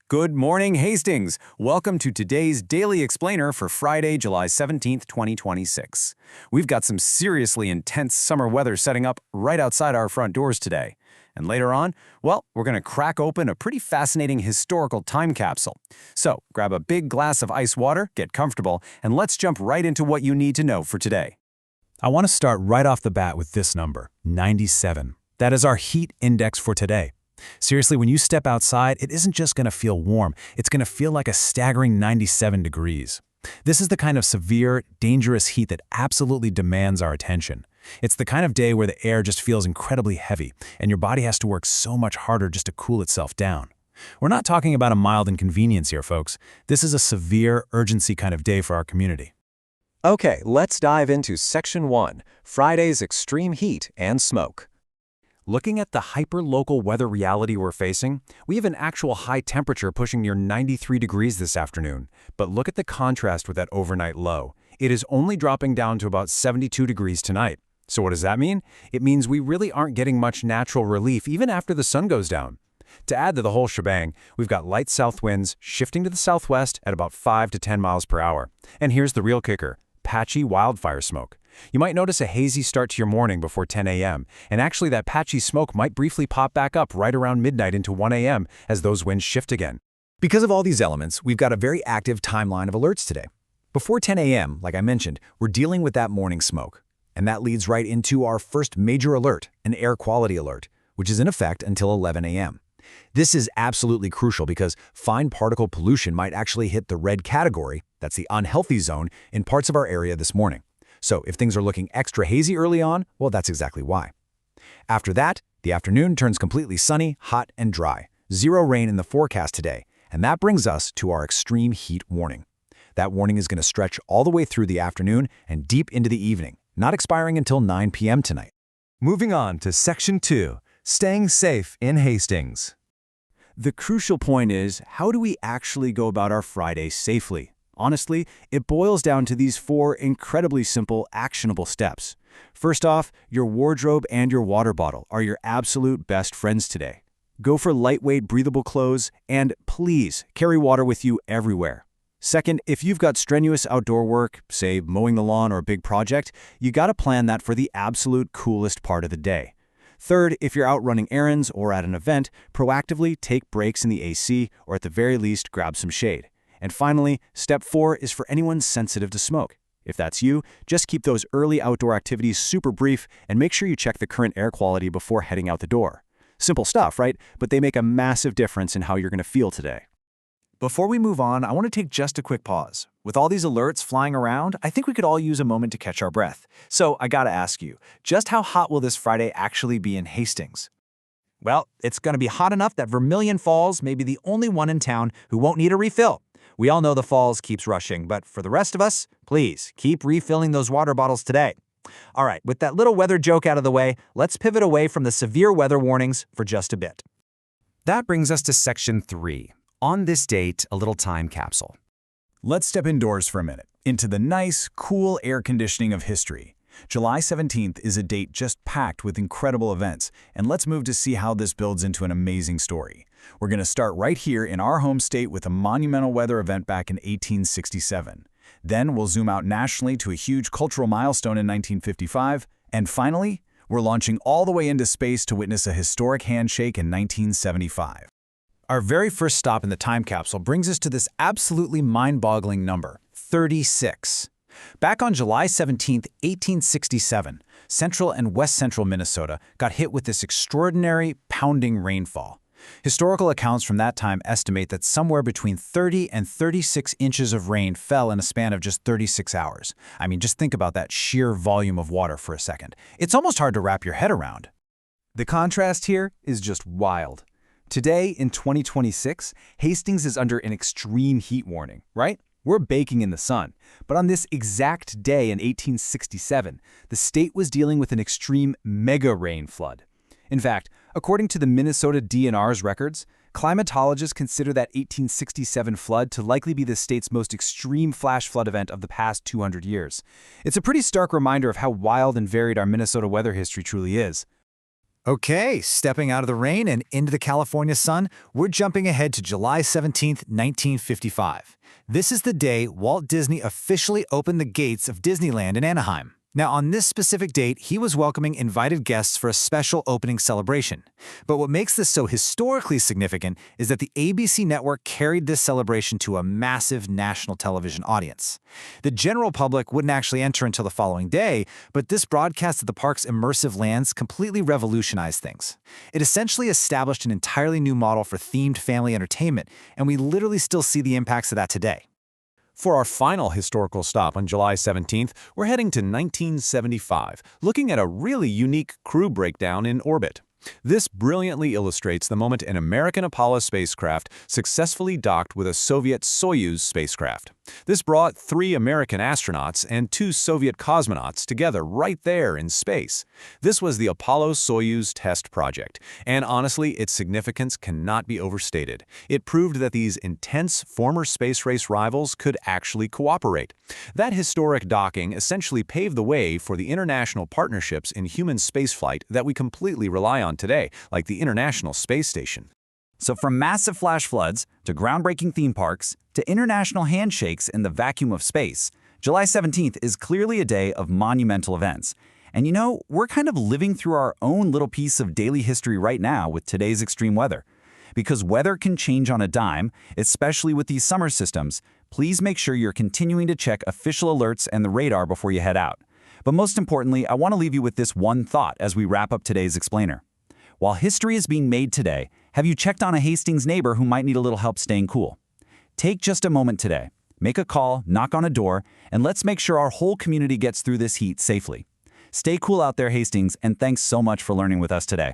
Good morning, Hastings. Welcome to today's Daily Explainer for Friday, July 17th, 2026. We've got some seriously intense summer weather setting up right outside our front doors today. And later on, well, we're going to crack open a pretty fascinating historical time capsule. So grab a big glass of ice water, get comfortable, and let's jump right into what you need to know for today. I want to start right off the bat with this number, 97. That is our heat index for today. Seriously, when you step outside, it isn't just going to feel warm, it's going to feel like a staggering 97 degrees. This is the kind of severe, dangerous heat that absolutely demands our attention. It's the kind of day where the air just feels incredibly heavy, and your body has to work so much harder just to cool itself down. We're not talking about a mild inconvenience here, folks. This is a severe, urgency kind of day for our community. Okay, let's dive into Section 1, Friday's extreme heat and smoke. Looking at the hyper-local weather reality we're facing, we have an actual high temperature pushing near 93 degrees this afternoon. But look at the contrast with that overnight low. It is only dropping down to about 72 degrees tonight. So what does that mean? It means we really aren't getting much natural relief even after the sun goes down. To add to the whole shebang, we've got light south winds shifting to the southwest at about 5 to 10 miles per hour. And here's the real kicker, patchy wildfire smoke. You might notice a hazy start to your morning before 10 a.m., and actually that patchy smoke might briefly pop back up right around midnight into 1 a.m. as those winds shift again. Because of all these elements, we've got a very active timeline of alerts today. Before 10 a.m., like I mentioned, we're dealing with that morning smoke. And that leads right into our first major alert, an air quality alert, which is in effect until 11 a.m. This is absolutely crucial because fine particle pollution might actually hit the red category, that's the unhealthy zone, in parts of our area this morning. So if things are looking extra hazy early on, well, that's exactly why. After that, the afternoon turns completely sunny, hot, and dry. Zero rain in the forecast today, and that brings us to our extreme heat warning. That warning is going to stretch all the way through the afternoon and deep into the evening, not expiring until 9 p.m. tonight. Moving on to Section 2, Staying Safe in Hastings. The crucial point is, how do we actually go about our Friday safely? Honestly, it boils down to these 4 incredibly simple, actionable steps. First off, your wardrobe and your water bottle are your absolute best friends today. Go for lightweight, breathable clothes, and please carry water with you everywhere. Second, if you've got strenuous outdoor work, say mowing the lawn or a big project, you gotta plan that for the absolute coolest part of the day. Third, if you're out running errands or at an event, proactively take breaks in the AC or at the very least grab some shade. And finally, step 4 is for anyone sensitive to smoke. If that's you, just keep those early outdoor activities super brief and make sure you check the current air quality before heading out the door. Simple stuff, right? But they make a massive difference in how you're going to feel today. Before we move on, I want to take just a quick pause. With all these alerts flying around, I think we could all use a moment to catch our breath. So I gotta ask you, just how hot will this Friday actually be in Hastings? Well, it's going to be hot enough that Vermilion Falls may be the only one in town who won't need a refill. We all know the falls keeps rushing, but for the rest of us, please keep refilling those water bottles today. All right, with that little weather joke out of the way, let's pivot away from the severe weather warnings for just a bit. That brings us to Section 3, On This Date, a Little Time Capsule. Let's step indoors for a minute, into the nice, cool air conditioning of history. July 17th is a date just packed with incredible events, and let's move to see how this builds into an amazing story. We're going to start right here in our home state with a monumental weather event back in 1867. Then we'll zoom out nationally to a huge cultural milestone in 1955. And finally, we're launching all the way into space to witness a historic handshake in 1975. Our very first stop in the time capsule brings us to this absolutely mind-boggling number, 36. Back on July 17, 1867, central and west central Minnesota got hit with this extraordinary, pounding rainfall. Historical accounts from that time estimate that somewhere between 30 and 36 inches of rain fell in a span of just 36 hours. I mean, just think about that sheer volume of water for a second. It's almost hard to wrap your head around. The contrast here is just wild. Today, in 2026, Hastings is under an extreme heat warning, right? We're baking in the sun. But on this exact day in 1867, the state was dealing with an extreme mega rain flood. In fact, according to the Minnesota DNR's records, climatologists consider that 1867 flood to likely be the state's most extreme flash flood event of the past 200 years. It's a pretty stark reminder of how wild and varied our Minnesota weather history truly is. Okay, stepping out of the rain and into the California sun, we're jumping ahead to July 17th, 1955. This is the day Walt Disney officially opened the gates of Disneyland in Anaheim. Now, on this specific date, he was welcoming invited guests for a special opening celebration. But what makes this so historically significant is that the ABC network carried this celebration to a massive national television audience. The general public wouldn't actually enter until the following day, but this broadcast of the park's immersive lands completely revolutionized things. It essentially established an entirely new model for themed family entertainment, and we literally still see the impacts of that today. For our final historical stop on July 17th, we're heading to 1975, looking at a really unique crew breakdown in orbit. This brilliantly illustrates the moment an American Apollo spacecraft successfully docked with a Soviet Soyuz spacecraft. This brought 3 American astronauts and 2 Soviet cosmonauts together right there in space. This was the Apollo-Soyuz test project, and honestly, its significance cannot be overstated. It proved that these intense former space race rivals could actually cooperate. That historic docking essentially paved the way for the international partnerships in human spaceflight that we completely rely on today, like the International Space Station. So from massive flash floods to groundbreaking theme parks to international handshakes in the vacuum of space, July 17th is clearly a day of monumental events. And you know, we're kind of living through our own little piece of daily history right now with today's extreme weather. Because weather can change on a dime, especially with these summer systems, please make sure you're continuing to check official alerts and the radar before you head out. But most importantly, I want to leave you with this one thought as we wrap up today's explainer. While history is being made today, have you checked on a Hastings neighbor who might need a little help staying cool? Take just a moment today. Make a call, knock on a door, and let's make sure our whole community gets through this heat safely. Stay cool out there, Hastings, and thanks so much for learning with us today.